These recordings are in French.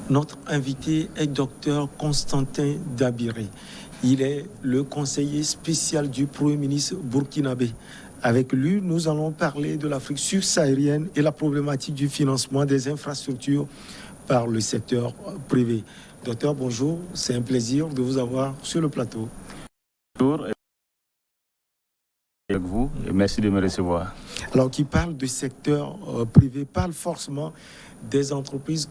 Notre invité est Dr Constantin Dabiré. Il est le conseiller spécial du Premier ministre burkinabé. Avec lui, nous allons parler de l'Afrique subsaharienne et la problématique du financement des infrastructures par le secteur privé. Docteur, bonjour, c'est un plaisir de vous avoir sur le plateau. Bonjour avec vous et merci de me recevoir. Alors, qui parle du secteur privé parle forcément des entreprises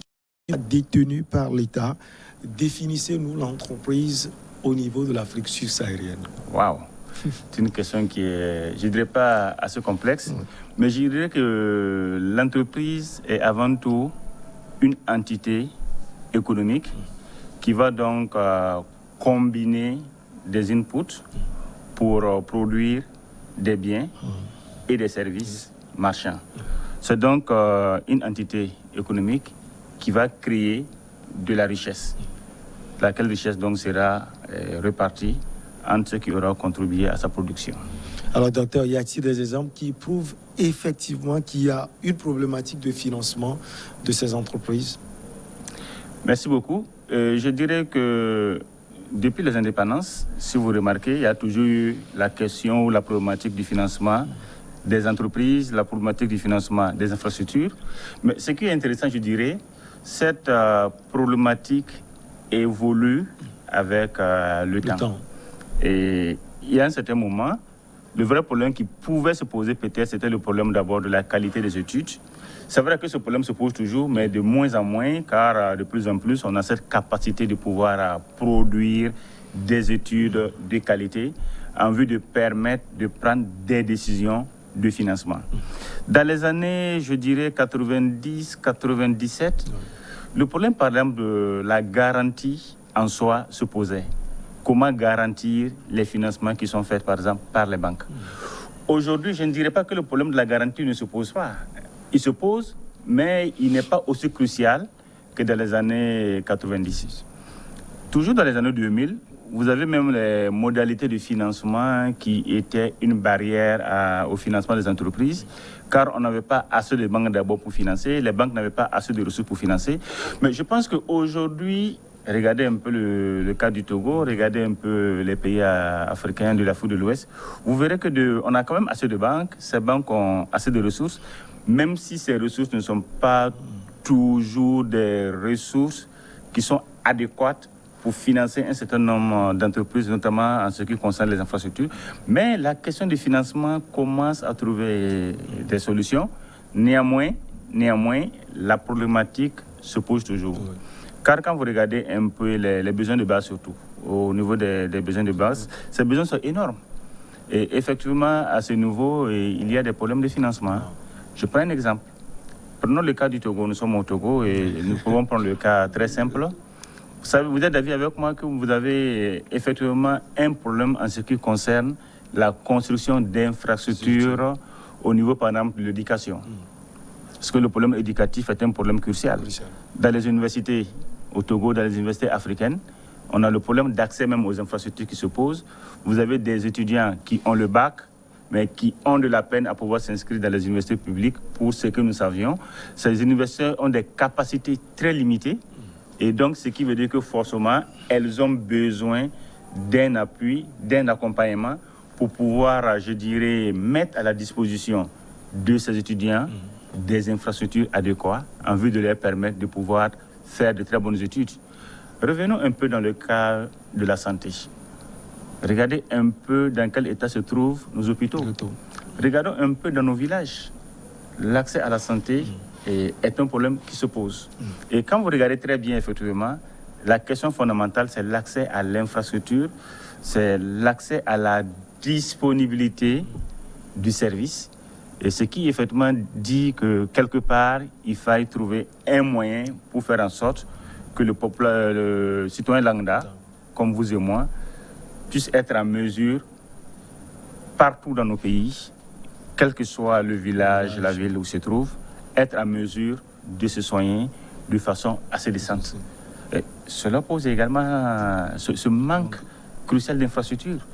détenues par l'État. Définissez-nous l'entreprise au niveau de l'Afrique subsaharienne. Waouh, c'est une question qui est, je ne dirais pas assez complexe, mais je dirais que l'entreprise est avant tout une entité économique qui va donc combiner des inputs pour produire des biens et des services marchands. C'est donc une entité économique qui va créer de la richesse. Laquelle richesse donc sera répartie entre ceux qui auront contribué à sa production. Alors docteur, y a-t-il des exemples qui prouvent effectivement qu'il y a une problématique de financement de ces entreprises? Merci beaucoup. Je dirais que depuis les indépendances, si vous remarquez, il y a toujours eu la question ou la problématique du financement des entreprises, la problématique du financement des infrastructures. Mais ce qui est intéressant, je dirais, cette problématique évolue avec le temps. Et il y a un certain moment, le vrai problème qui pouvait se poser peut-être, c'était le problème d'abord de la qualité des études. C'est vrai que ce problème se pose toujours, mais de moins en moins, car de plus en plus, on a cette capacité de pouvoir produire des études de qualité en vue de permettre de prendre des décisions de financement. Dans les années, je dirais, 90-97, le problème, par exemple, de la garantie en soi se posait. Comment garantir les financements qui sont faits, par exemple, par les banques? Aujourd'hui, je ne dirais pas que le problème de la garantie ne se pose pas. Il se pose, mais il n'est pas aussi crucial que dans les années 90. Toujours dans les années 2000, vous avez même les modalités de financement qui étaient une barrière au financement des entreprises, car on n'avait pas assez de banques d'abord pour financer, les banques n'avaient pas assez de ressources pour financer. Mais je pense qu'aujourd'hui, regardez un peu le cas du Togo, regardez un peu les pays africains de l'Afrique de l'Ouest, vous verrez qu'on a quand même assez de banques, ces banques ont assez de ressources, même si ces ressources ne sont pas toujours des ressources qui sont adéquates pour financer un certain nombre d'entreprises, notamment en ce qui concerne les infrastructures. Mais la question du financement commence à trouver des solutions. Néanmoins, la problématique se pose toujours. Car quand vous regardez un peu les besoins de base, surtout au niveau des besoins de base, ces besoins sont énormes. Et effectivement, à ce niveau, il y a des problèmes de financement. Je prends un exemple. Prenons le cas du Togo. Nous sommes au Togo et nous pouvons prendre le cas très simple. Vous savez, vous êtes d'avis avec moi que vous avez effectivement un problème en ce qui concerne la construction d'infrastructures au niveau, par exemple, de l'éducation. Parce que le problème éducatif est un problème crucial. Dans les universités au Togo, dans les universités africaines, on a le problème d'accès même aux infrastructures qui se posent. Vous avez des étudiants qui ont le bac, mais qui ont de la peine à pouvoir s'inscrire dans les universités publiques pour ce que nous savions. Ces universités ont des capacités très limitées. Et donc, ce qui veut dire que forcément, elles ont besoin d'un appui, d'un accompagnement pour pouvoir, je dirais, mettre à la disposition de ces étudiants des infrastructures adéquates en vue de leur permettre de pouvoir faire de très bonnes études. Revenons un peu dans le cas de la santé. Regardez un peu dans quel état se trouvent nos hôpitaux. Regardons un peu dans nos villages. L'accès à la santé est un problème qui se pose. Et quand vous regardez très bien, effectivement, la question fondamentale, c'est l'accès à l'infrastructure, c'est l'accès à la disponibilité du service. Et ce qui, effectivement, dit que quelque part, il faille trouver un moyen pour faire en sorte que le citoyen lambda, comme vous et moi, puisse être en mesure, partout dans nos pays, quel que soit le village, la ville où il se trouve, être en mesure de se soigner de façon assez décente. Et cela pose également ce manque crucial d'infrastructures.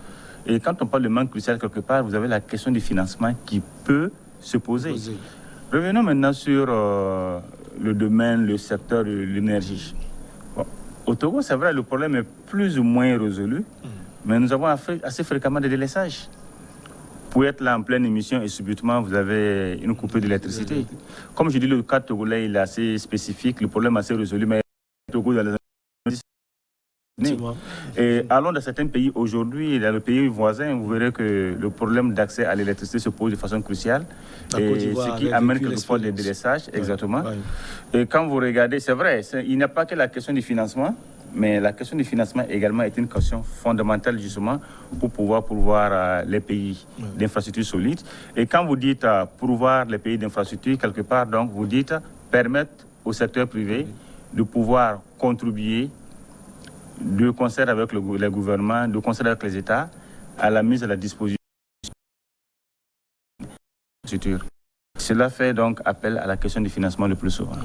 Et quand on parle de manque crucial quelque part, vous avez la question du financement qui peut se poser. Revenons maintenant sur le domaine, le secteur de l'énergie. Au Togo, c'est vrai, le problème est plus ou moins résolu, mais nous avons assez fréquemment des délaissages. Pour être là en pleine émission et subitement, vous avez une coupure d'électricité. Comme je dis, le cas togolais, il est assez spécifique, le problème est assez résolu, mais le Togo, dans les et allons dans certains pays aujourd'hui, dans le pays voisin, vous verrez que le problème d'accès à l'électricité se pose de façon cruciale, et ce qui amène quelquefois des délaissages, exactement. Et quand vous regardez, c'est vrai, il n'y a pas que la question du financement, mais la question du financement également est une question fondamentale justement pour pouvoir pourvoir les pays d'infrastructures solides. Et quand vous dites pourvoir les pays d'infrastructures, quelque part, donc, vous dites permettre au secteur privé de pouvoir contribuer de concert avec les gouvernements, de concert avec les États, à la mise à la disposition de l'infrastructure. Cela fait donc appel à la question du financement le plus souvent.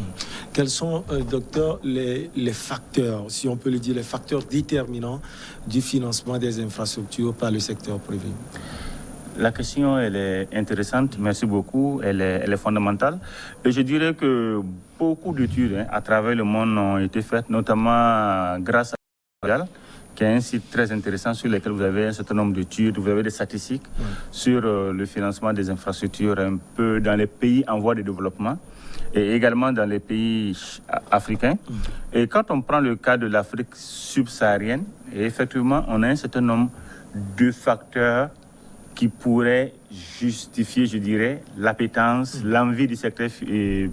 Quels sont, docteur, les facteurs, si on peut le dire, les facteurs déterminants du financement des infrastructures par le secteur privé? La question, elle est intéressante, merci beaucoup, elle est fondamentale. Et je dirais que beaucoup d'études à travers le monde ont été faites, notamment grâce à qui est un site très intéressant sur lequel vous avez un certain nombre d'études, vous avez des statistiques sur le financement des infrastructures un peu dans les pays en voie de développement et également dans les pays africains. Et quand on prend le cas de l'Afrique subsaharienne, effectivement, on a un certain nombre de facteurs qui pourraient justifier, je dirais, l'appétence, l'envie du secteur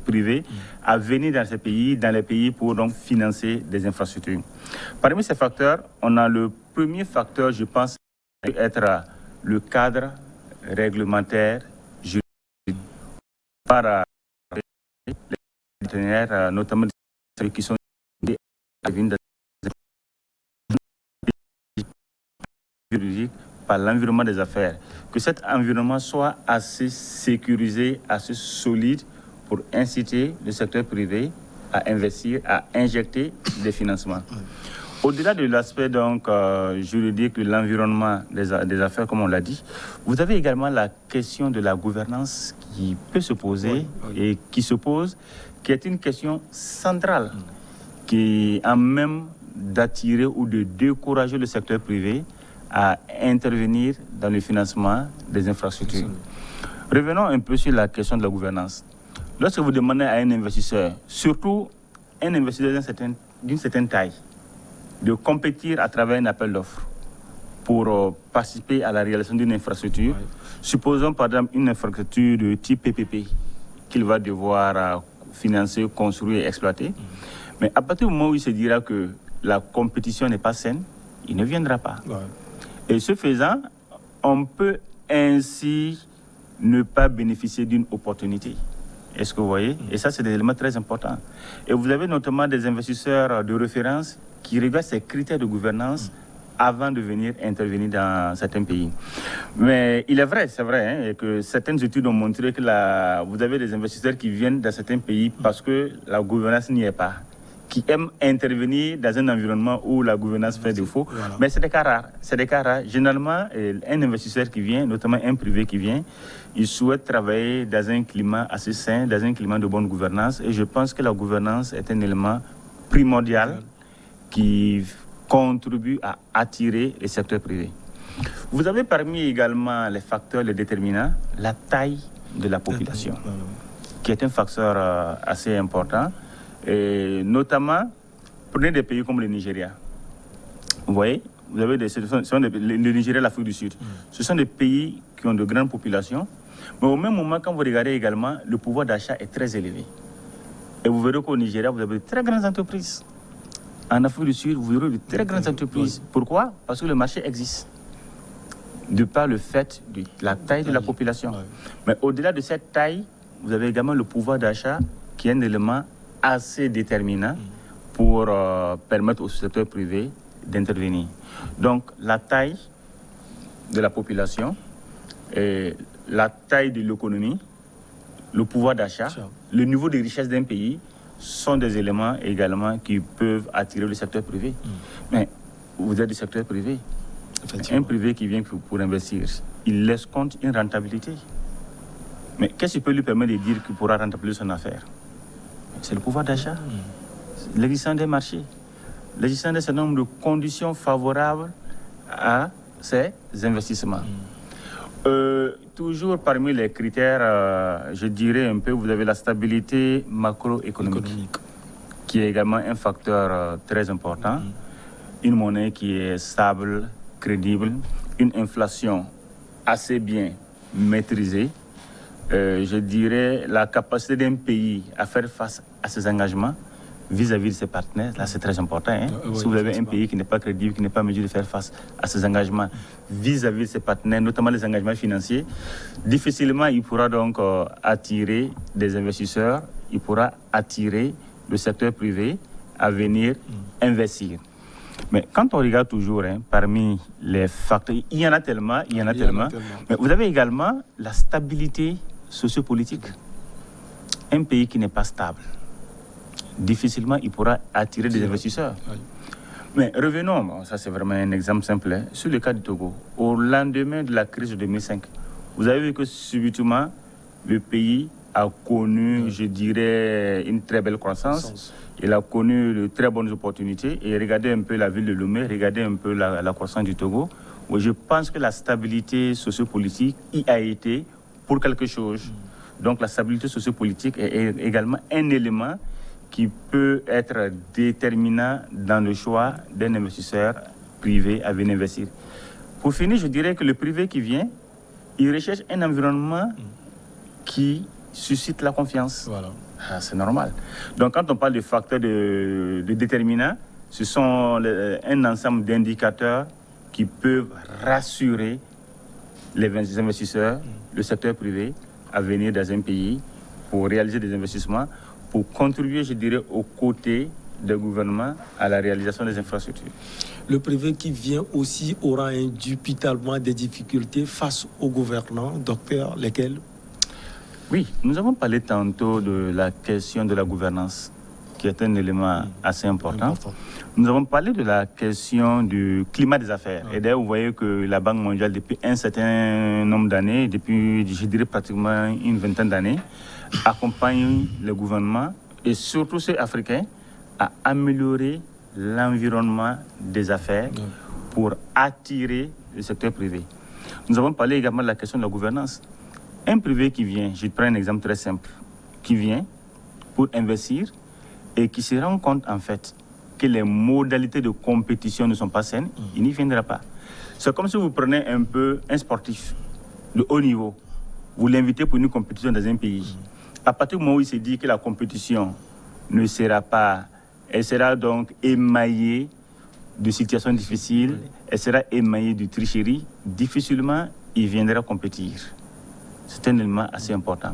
privé à venir dans ces pays, dans les pays pour donc financer des infrastructures. Parmi ces facteurs, on a le premier facteur, je pense, être le cadre réglementaire juridique par les partenaires, notamment ceux qui sont juridiques par l'environnement des affaires, que cet environnement soit assez sécurisé, assez solide pour inciter le secteur privé à investir, à injecter des financements. Au-delà de l'aspect donc juridique de l'environnement des affaires, comme on l'a dit, vous avez également la question de la gouvernance qui peut se poser et qui se pose, qui est une question centrale, qui a même d'attirer ou de décourager le secteur privé à intervenir dans le financement des infrastructures. Revenons un peu sur la question de la gouvernance. Lorsque vous demandez à un investisseur, surtout un investisseur d'une certaine taille, de compétir à travers un appel d'offres pour participer à la réalisation d'une infrastructure, supposons par exemple une infrastructure de type PPP qu'il va devoir financer, construire et exploiter, mais à partir du moment où il se dira que la compétition n'est pas saine, il ne viendra pas. Et ce faisant, on peut ainsi ne pas bénéficier d'une opportunité. Est-ce que vous voyez? Et ça, c'est des éléments très importants. Et vous avez notamment des investisseurs de référence qui regardent ces critères de gouvernance avant de venir intervenir dans certains pays. Mais il est vrai, c'est vrai, que certaines études ont montré que vous avez des investisseurs qui viennent dans certains pays parce que la gouvernance n'y est pas, qui aiment intervenir dans un environnement où la gouvernance fait défaut. Mais c'est des cas rares. C'est des cas rares. Généralement, un investisseur qui vient, notamment un privé qui vient, il souhaite travailler dans un climat assez sain, dans un climat de bonne gouvernance. Et je pense que la gouvernance est un élément primordial qui contribue à attirer le secteur privé. Vous avez parmi également les facteurs, les déterminants, la taille de la population, qui est un facteur assez important. Et notamment, prenez des pays comme le Nigeria. Vous voyez, vous avez le Nigeria et l'Afrique du Sud. Ce sont des pays qui ont de grandes populations, mais au même moment, quand vous regardez également, le pouvoir d'achat est très élevé. Et vous verrez qu'au Nigeria, vous avez de très grandes entreprises. En Afrique du Sud, vous verrez de très grandes entreprises. Pourquoi? Parce que le marché existe, de par le fait de la taille de la population. Mais au-delà de cette taille, vous avez également le pouvoir d'achat qui est un élément assez déterminant pour permettre au secteur privé d'intervenir. Donc, la taille de la population, et la taille de l'économie, le pouvoir d'achat, le niveau de richesse d'un pays sont des éléments également qui peuvent attirer le secteur privé. Mais vous êtes du secteur privé. Un privé qui vient pour investir, il laisse compte une rentabilité. Mais qu'est-ce qui peut lui permettre de dire qu'il pourra rentabiliser son affaire? C'est le pouvoir d'achat, l'existence des marchés. la gestion d'un certain nombre de conditions favorables à ces investissements. Toujours parmi les critères, je dirais un peu, vous avez la stabilité macroéconomique, qui est également un facteur très important. Une monnaie qui est stable, crédible, une inflation assez bien maîtrisée. Je dirais la capacité d'un pays à faire face à ses engagements vis-à-vis de ses partenaires, là c'est très important. Oui, si vous avez un pays qui n'est pas crédible, qui n'est pas en mesure de faire face à ses engagements vis-à-vis de ses partenaires, notamment les engagements financiers, difficilement il pourra donc attirer des investisseurs, il pourra attirer le secteur privé à venir investir. Mais quand on regarde toujours, parmi les facteurs, il y en a tellement, mais vous avez également la stabilité sociopolitique. Un pays qui n'est pas stable, difficilement il pourra attirer des investisseurs. Mais revenons, ça c'est vraiment un exemple simple, sur le cas du Togo. Au lendemain de la crise de 2005, vous avez vu que subitement, le pays a connu, je dirais, une très belle croissance. Il a connu de très bonnes opportunités. Et regardez un peu la ville de Lomé, regardez un peu la croissance du Togo. Où je pense que la stabilité sociopolitique y a été pour quelque chose. Donc la stabilité sociopolitique est également un élément qui peut être déterminant dans le choix d'un investisseur privé à venir investir. Pour finir, je dirais que le privé qui vient, il recherche un environnement qui suscite la confiance. Voilà. Ah, c'est normal. Donc quand on parle de facteurs de déterminants, ce sont un ensemble d'indicateurs qui peuvent rassurer les investisseurs, le secteur privé, à venir dans un pays pour réaliser des investissements, pour contribuer, je dirais, aux côtés des gouvernements à la réalisation des infrastructures. Le privé qui vient aussi aura indubitablement des difficultés face aux gouvernants, docteur, lesquels? Oui, nous avons parlé tantôt de la question de la gouvernance, qui est un élément assez important. Nous avons parlé de la question du climat des affaires. Et d'ailleurs, vous voyez que la Banque mondiale, depuis un certain nombre d'années, depuis, je dirais, pratiquement une vingtaine d'années, accompagne le gouvernement, et surtout ceux africains, à améliorer l'environnement des affaires pour attirer le secteur privé. Nous avons parlé également de la question de la gouvernance. Un privé qui vient, je prends un exemple très simple, qui vient pour investir et qui se rend compte en fait que les modalités de compétition ne sont pas saines, il n'y viendra pas. C'est comme si vous prenez un peu un sportif de haut niveau, vous l'invitez pour une compétition dans un pays. À partir du moment où il se dit que la compétition ne sera pas, elle sera donc émaillée de situations difficiles, elle sera émaillée de tricheries, difficilement il viendra compétir. C'est un élément assez important.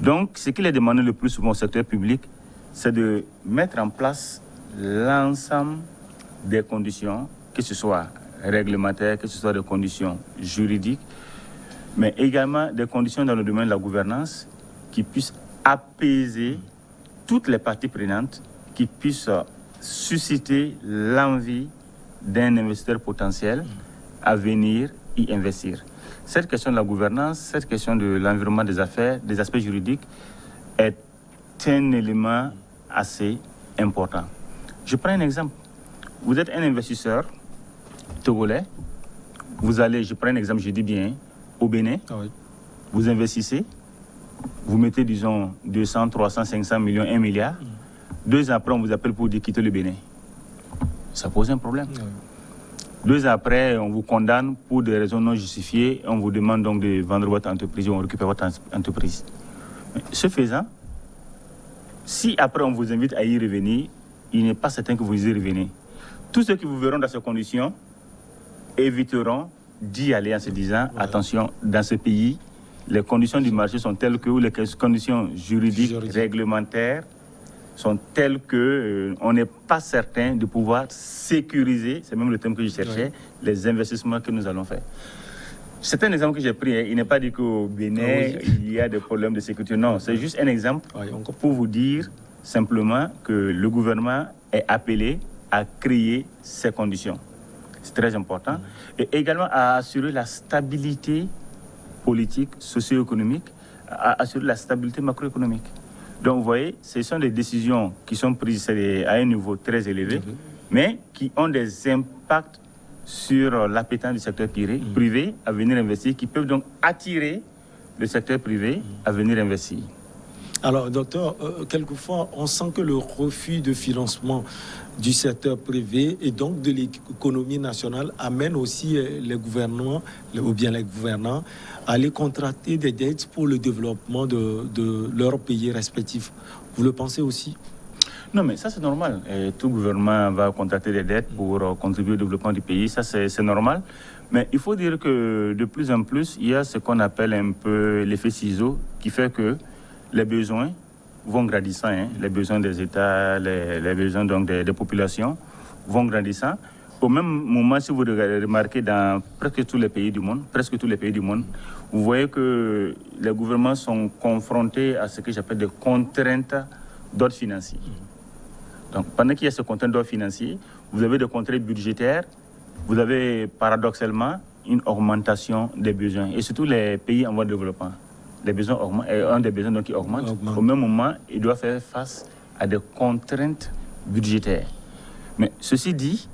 Donc, ce qu'il est demandé le plus souvent au secteur public, c'est de mettre en place l'ensemble des conditions, que ce soit réglementaires, que ce soit des conditions juridiques, mais également des conditions dans le domaine de la gouvernance qui puissent apaiser toutes les parties prenantes, qui puissent susciter l'envie d'un investisseur potentiel à venir y investir. Cette question de la gouvernance, cette question de l'environnement des affaires, des aspects juridiques, est un élément assez important. Je prends un exemple. Vous êtes un investisseur togolais, vous allez, je prends un exemple, je dis bien, au Bénin, vous investissez, vous mettez, disons, 200, 300, 500 millions, 1 milliard. 2 ans après, on vous appelle pour dire quitter le Bénin. Ça pose un problème. 2 ans après, on vous condamne pour des raisons non justifiées. On vous demande donc de vendre votre entreprise ou on récupère votre entreprise. Ce faisant, si après on vous invite à y revenir, il n'est pas certain que vous y revenez. Tous ceux qui vous verront dans ces conditions éviteront d'y aller en se disant, attention, dans ce pays, les conditions du marché sont telles que, ou les conditions juridiques, réglementaires, sont telles que on n'est pas certain de pouvoir sécuriser, c'est même le terme que je cherchais, les investissements que nous allons faire. C'est un exemple que j'ai pris. Il n'est pas dit qu'au Bénin, il y a des problèmes de sécurité. Non, c'est juste un exemple pour vous dire simplement que le gouvernement est appelé à créer ces conditions. C'est très important. Et également à assurer la stabilité politique, socio-économique, à assurer la stabilité macroéconomique. Donc, vous voyez, ce sont des décisions qui sont prises à un niveau très élevé mais qui ont des impacts sur l'appétence du secteur privé à venir investir, qui peuvent donc attirer le secteur privé à venir investir. Alors, docteur, quelquefois, on sent que le refus de financement du secteur privé et donc de l'économie nationale amène aussi les gouvernements, ou bien les gouvernants, à aller contracter des dettes pour le développement de leurs pays respectifs. Vous le pensez aussi? Non, mais ça c'est normal. Et tout gouvernement va contracter des dettes pour contribuer au développement du pays. Ça c'est normal. Mais il faut dire que de plus en plus, il y a ce qu'on appelle un peu l'effet ciseau qui fait que les besoins vont grandissant. Les besoins des États, les besoins donc des populations vont grandissant. Au même moment, si vous remarquez dans presque tous les pays du monde, vous voyez que les gouvernements sont confrontés à ce que j'appelle des contraintes d'ordre financier. Donc, pendant qu'il y a ce contrainte d'ordre financier, vous avez des contraintes budgétaires, vous avez paradoxalement une augmentation des besoins. Et surtout les pays en voie de développement. Les besoins augmentent, un des besoins donc, qui augmente. Au même moment, ils doivent faire face à des contraintes budgétaires. Mais ceci dit,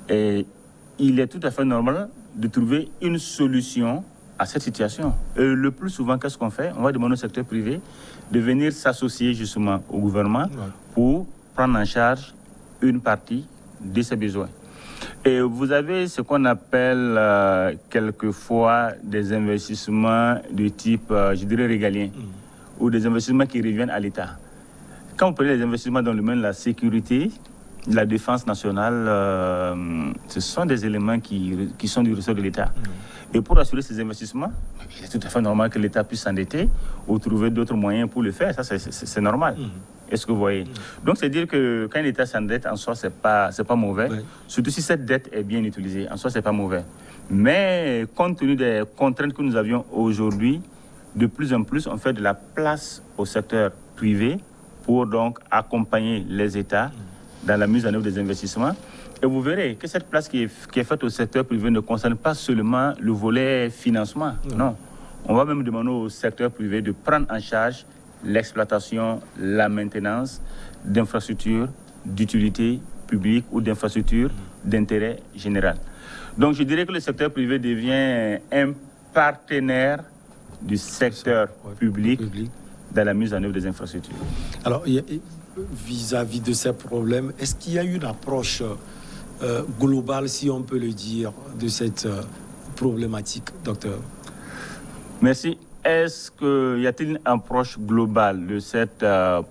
il est tout à fait normal de trouver une solution à cette situation. Et le plus souvent, qu'est-ce qu'on fait? On va demander au secteur privé de venir s'associer justement au gouvernement pour prendre en charge une partie de ses besoins. Et vous avez ce qu'on appelle quelquefois des investissements de type, je dirais, régalien, ou des investissements qui reviennent à l'État. Quand vous prenez les investissements dans le domaine de la sécurité, de la défense nationale, ce sont des éléments qui sont du ressort de l'État. Et pour assurer ces investissements, il est tout à fait normal que l'État puisse s'endetter ou trouver d'autres moyens pour le faire. Ça, c'est normal. Est-ce que vous voyez? Donc, c'est dire que quand l'État s'endette, en soi, c'est pas mauvais. Surtout si cette dette est bien utilisée. En soi, c'est pas mauvais. Mais compte tenu des contraintes que nous avions aujourd'hui, de plus en plus, on fait de la place au secteur privé pour donc accompagner les États dans la mise en œuvre des investissements. Et vous verrez que cette place qui est faite au secteur privé ne concerne pas seulement le volet financement. Non. On va même demander au secteur privé de prendre en charge l'exploitation, la maintenance d'infrastructures d'utilité publique ou d'infrastructures d'intérêt général. Donc je dirais que le secteur privé devient un partenaire du secteur public dans la mise en œuvre des infrastructures. Alors, vis-à-vis de ces problèmes, est-ce qu'il y a une approche globale, si on peut le dire, de cette problématique, docteur? Merci. Y a-t-il une approche globale de cette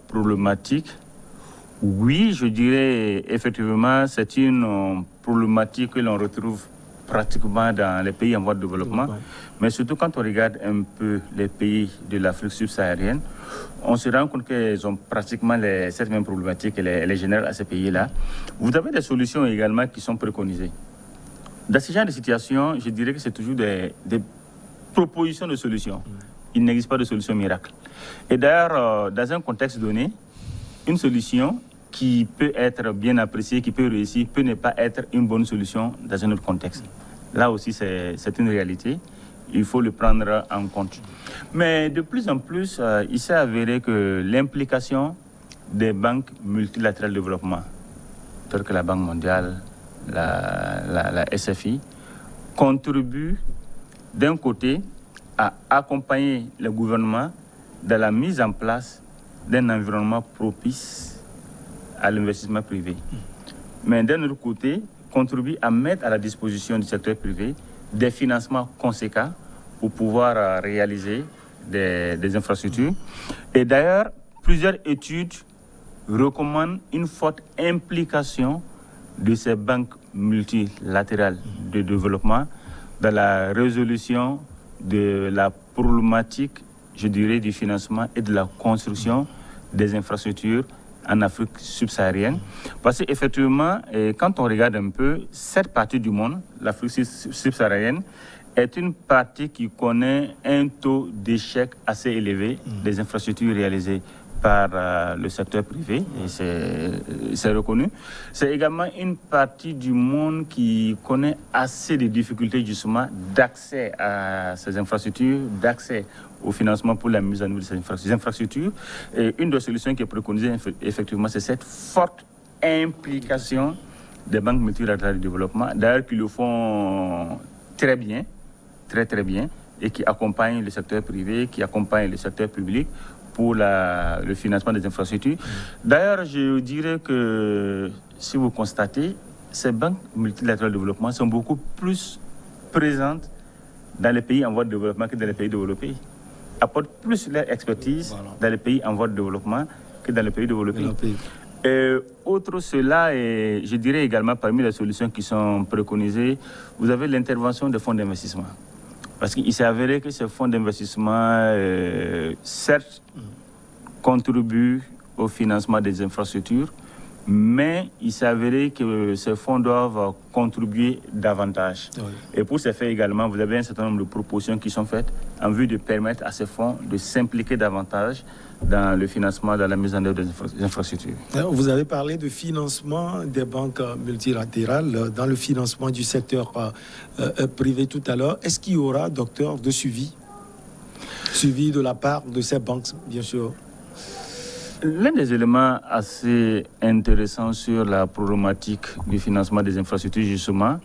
problématique? Oui, je dirais effectivement, c'est une problématique que l'on retrouve pratiquement dans les pays en voie de développement. Mais surtout quand on regarde un peu les pays de l'Afrique subsaharienne, on se rend compte qu'ils ont pratiquement cette même problématique et les génèrent à ces pays-là. Vous avez des solutions également qui sont préconisées. Dans ce genre de situation, je dirais que c'est toujours des propositions de solutions. Il n'existe pas de solution miracle. Et d'ailleurs, dans un contexte donné, une solution qui peut être bien appréciée, qui peut réussir, peut ne pas être une bonne solution dans un autre contexte. Là aussi, c'est une réalité. Il faut le prendre en compte. Mais de plus en plus, il s'est avéré que l'implication des banques multilatérales de développement, telles que la Banque mondiale, la SFI, contribue d'un côté à accompagner le gouvernement dans la mise en place d'un environnement propice à l'investissement privé. Mais d'un autre côté, contribue à mettre à la disposition du secteur privé des financements conséquents pour pouvoir réaliser des infrastructures. Et d'ailleurs, plusieurs études recommandent une forte implication de ces banques multilatérales de développement dans la résolution de la problématique, je dirais, du financement et de la construction des infrastructures en Afrique subsaharienne. Parce qu'effectivement, quand on regarde un peu, cette partie du monde, l'Afrique subsaharienne, est une partie qui connaît un taux d'échec assez élevé des infrastructures réalisées par le secteur privé, et c'est reconnu. C'est également une partie du monde qui connaît assez de difficultés justement d'accès à ces infrastructures, d'accès au financement pour la mise en œuvre de ces infrastructures. Et une des solutions qui est préconisée, effectivement, c'est cette forte implication des banques multilatérales de développement, d'ailleurs qui le font très bien, très bien, et qui accompagnent le secteur privé, qui accompagnent le secteur public pour le financement des infrastructures. D'ailleurs, je dirais que si vous constatez, ces banques multilatérales de développement sont beaucoup plus présentes dans les pays en voie de développement que dans les pays développés. Apportent plus leur expertise dans les pays en voie de développement que dans les pays développés. Outre cela, et je dirais également parmi les solutions qui sont préconisées, vous avez l'intervention des fonds d'investissement. Parce qu'il s'est avéré que ces fonds d'investissement, certes, contribuent au financement des infrastructures, mais il s'est avéré que ces fonds doivent contribuer davantage. Oui. Et pour ce faire également, vous avez un certain nombre de propositions qui sont faites en vue de permettre à ces fonds de s'impliquer davantage dans le financement, dans la mise en œuvre des infrastructures. Vous avez parlé de financement des banques multilatérales dans le financement du secteur privé tout à l'heure. Est-ce qu'il y aura, docteur, de suivi de la part de ces banques, bien sûr? L'un des éléments assez intéressants sur la problématique du financement des infrastructures, justement,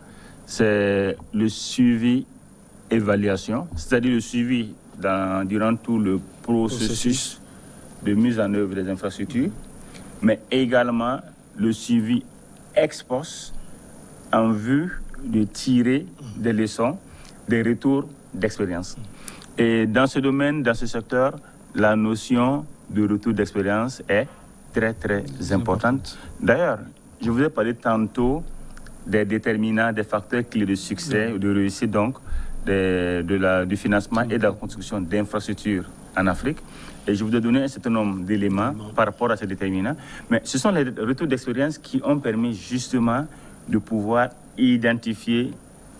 c'est le suivi-évaluation, c'est-à-dire le suivi durant tout le processus de mise en œuvre des infrastructures, mais également le suivi ex post en vue de tirer des leçons, des retours d'expérience. Et dans ce domaine, dans ce secteur, la notion de retour d'expérience est très importante. D'ailleurs, je vous ai parlé tantôt des déterminants, des facteurs clés de succès, de réussite donc, du financement et de la construction d'infrastructures en Afrique. Et je vous ai donné un certain nombre d'éléments par rapport à ces déterminants. Mais ce sont les retours d'expérience qui ont permis justement de pouvoir identifier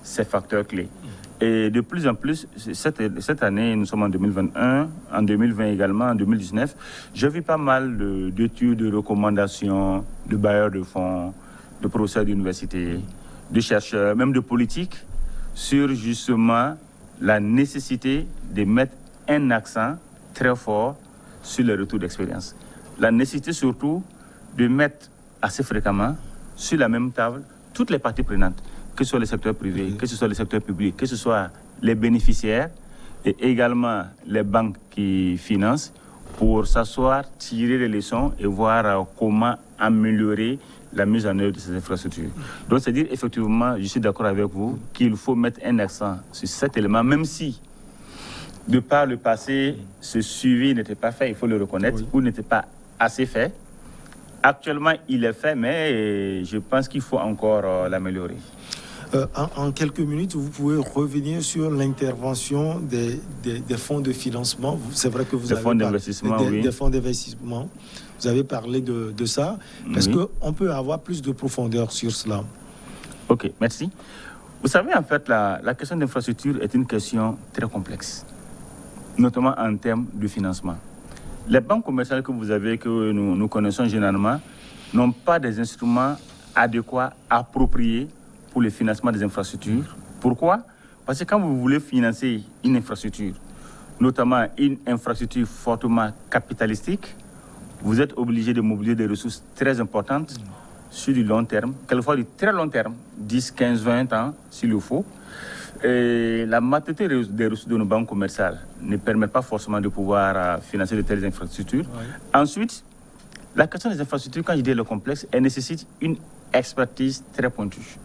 ces facteurs clés. Et de plus en plus, cette année, nous sommes en 2021, en 2020 également, en 2019, j'ai vu pas mal d'études, de recommandations, de bailleurs de fonds, de professeurs d'université, de chercheurs, même de politiques, sur justement la nécessité de mettre un accent très fort sur les retours d'expérience. La nécessité surtout de mettre assez fréquemment sur la même table toutes les parties prenantes, que ce soit le secteur privé, que ce soit le secteur public, que ce soit les bénéficiaires et également les banques qui financent, pour s'asseoir, tirer les leçons et voir comment améliorer la mise en œuvre de ces infrastructures. Donc, c'est-à-dire, effectivement, je suis d'accord avec vous qu'il faut mettre un accent sur cet élément, même si, de par le passé, ce suivi n'était pas fait, il faut le reconnaître, ou n'était pas assez fait. Actuellement, il est fait, mais je pense qu'il faut encore l'améliorer. En quelques minutes, vous pouvez revenir sur l'intervention des fonds de financement. C'est vrai que vous avez fonds d'investissement, des fonds d'investissement. Vous avez parlé de ça. Est-ce qu'on peut avoir plus de profondeur sur cela? Ok, merci. Vous savez, en fait, la question d'infrastructure est une question très complexe, notamment en termes de financement. Les banques commerciales que vous avez, que nous connaissons généralement, n'ont pas des instruments adéquats, appropriés pour le financement des infrastructures. Pourquoi? Parce que quand vous voulez financer une infrastructure, notamment une infrastructure fortement capitalistique, vous êtes obligé de mobiliser des ressources très importantes sur du long terme, quelquefois du très long terme, 10, 15, 20 ans, s'il le faut. Et la majorité des ressources de nos banques commerciales ne permettent pas forcément de pouvoir financer de telles infrastructures. Oui. Ensuite, la question des infrastructures, quand je dis le complexe, elle nécessite une expertise très pointue.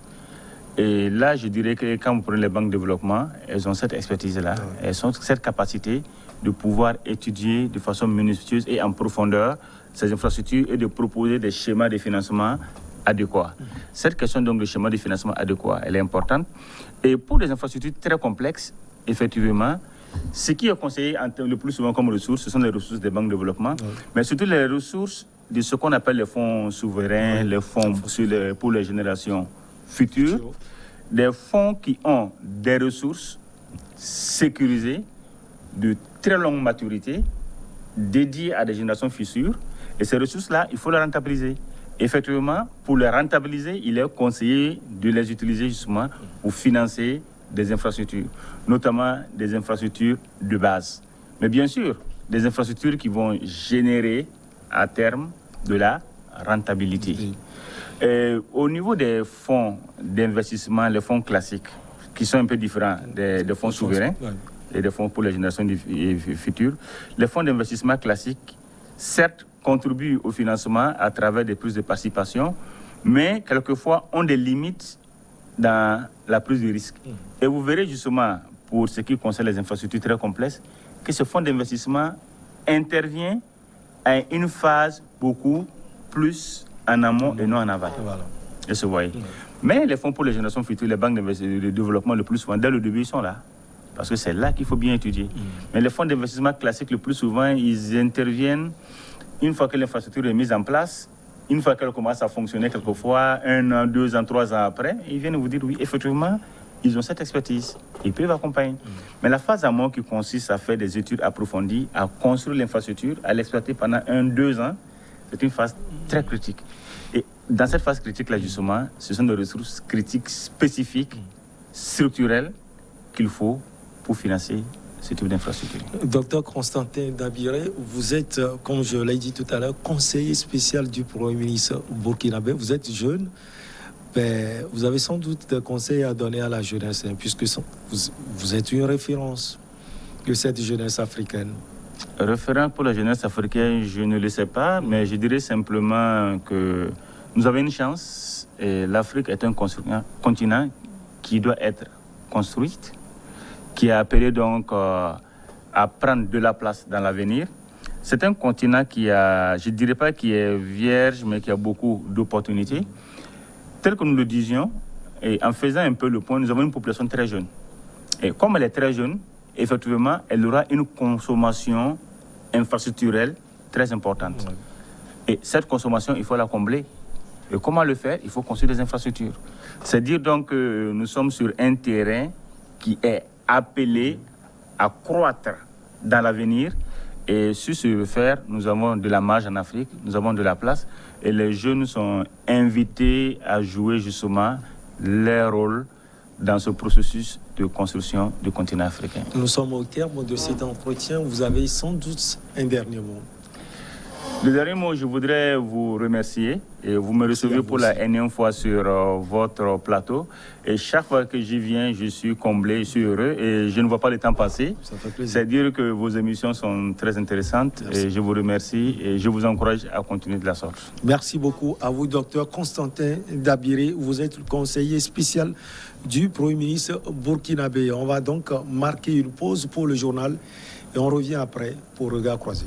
Et là, je dirais que quand vous prenez les banques de développement, elles ont cette expertise-là, elles ont cette capacité de pouvoir étudier de façon minutieuse et en profondeur ces infrastructures et de proposer des schémas de financement adéquats. Cette question donc de schéma de financement adéquat, elle est importante. Et pour des infrastructures très complexes, effectivement, ce qui est conseillé le plus souvent comme ressources, ce sont les ressources des banques de développement, mais surtout les ressources de ce qu'on appelle les fonds souverains, les fonds pour les générations futures, des fonds qui ont des ressources sécurisées de très longue maturité, dédiées à des générations futures. Et ces ressources-là, il faut les rentabiliser. Effectivement, pour les rentabiliser, il est conseillé de les utiliser justement pour financer des infrastructures, notamment des infrastructures de base. Mais bien sûr, des infrastructures qui vont générer à terme de la rentabilité. Au niveau des fonds d'investissement, les fonds classiques, qui sont un peu différents des fonds souverains et des fonds pour les générations futures, les fonds d'investissement classiques, certes, contribuent au financement à travers des prises de participation, mais quelquefois ont des limites dans la prise de risque. Et vous verrez justement, pour ce qui concerne les infrastructures très complexes, que ce fonds d'investissement intervient à une phase beaucoup plus en amont et non en aval. Voilà. Et se voyez. Mais les fonds pour les générations futures, les banques de développement, le plus souvent, dès le début, ils sont là. Parce que c'est là qu'il faut bien étudier. Mais les fonds d'investissement classiques, le plus souvent, ils interviennent une fois que l'infrastructure est mise en place, une fois qu'elle commence à fonctionner, quelquefois 1 an, 2 ans, 3 ans après, ils viennent vous dire oui, effectivement, ils ont cette expertise, ils peuvent accompagner. Mais la phase amont qui consiste à faire des études approfondies, à construire l'infrastructure, à l'exploiter pendant 1-2 ans, c'est une phase très critique. Et dans cette phase critique-là, justement, ce sont des ressources critiques spécifiques, structurelles, qu'il faut pour financer ce type d'infrastructure. Docteur Constantin Dabiré, vous êtes, comme je l'ai dit tout à l'heure, conseiller spécial du Premier ministre burkinabé. Vous êtes jeune, mais vous avez sans doute des conseils à donner à la jeunesse, puisque vous êtes une référence de cette jeunesse africaine. Référent pour la jeunesse africaine, je ne le sais pas, mais je dirais simplement que nous avons une chance et l'Afrique est un continent qui doit être construit, qui est appelé donc à prendre de la place dans l'avenir. C'est un continent qui a, je ne dirais pas qui est vierge, mais qui a beaucoup d'opportunités. Tel que nous le disions, et en faisant un peu le point, nous avons une population très jeune. Et comme elle est très jeune, effectivement, elle aura une consommation infrastructurelle très importante. Et cette consommation, il faut la combler. Et comment le faire? Il faut construire des infrastructures. C'est dire donc que nous sommes sur un terrain qui est appelé à croître dans l'avenir. Et sur ce faire, nous avons de la marge en Afrique, nous avons de la place. Et les jeunes sont invités à jouer justement leur rôle dans ce processus de construction du continent africain. Nous sommes au terme de cet entretien. Vous avez sans doute un dernier mot. Le dernier mot, je voudrais vous remercier et vous me recevez pour la énième fois sur votre plateau. Et chaque fois que j'y viens, je suis comblé, je suis heureux et je ne vois pas le temps passer. Ça fait plaisir. C'est dire que vos émissions sont très intéressantes. Merci. Et je vous remercie et je vous encourage à continuer de la sorte. Merci beaucoup à vous, docteur Constantin Dabiré. Vous êtes le conseiller spécial du Premier ministre burkinabé. On va donc marquer une pause pour le journal et on revient après pour Regard Croisé.